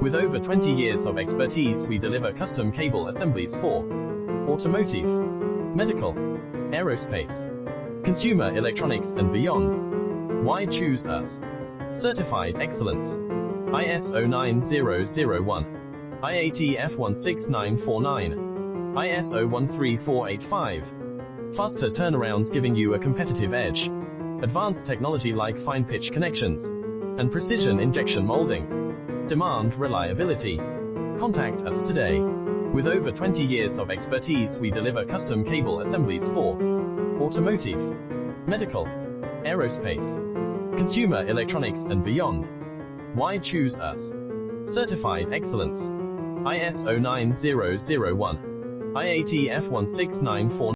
With over 20 years of expertise, we deliver custom cable assemblies for automotive, medical, aerospace, consumer electronics and beyond. Why choose us? Certified excellence. ISO 9001, IATF 16949, ISO 13485. Faster turnarounds giving you a competitive edge. Advanced technology like fine pitch connections and precision injection molding. Demand reliability. Contact us today. With over 20 years of expertise, we deliver custom cable assemblies for automotive, medical, aerospace, consumer electronics and beyond. Why choose us? Certified excellence. ISO 9001, IATF 16949.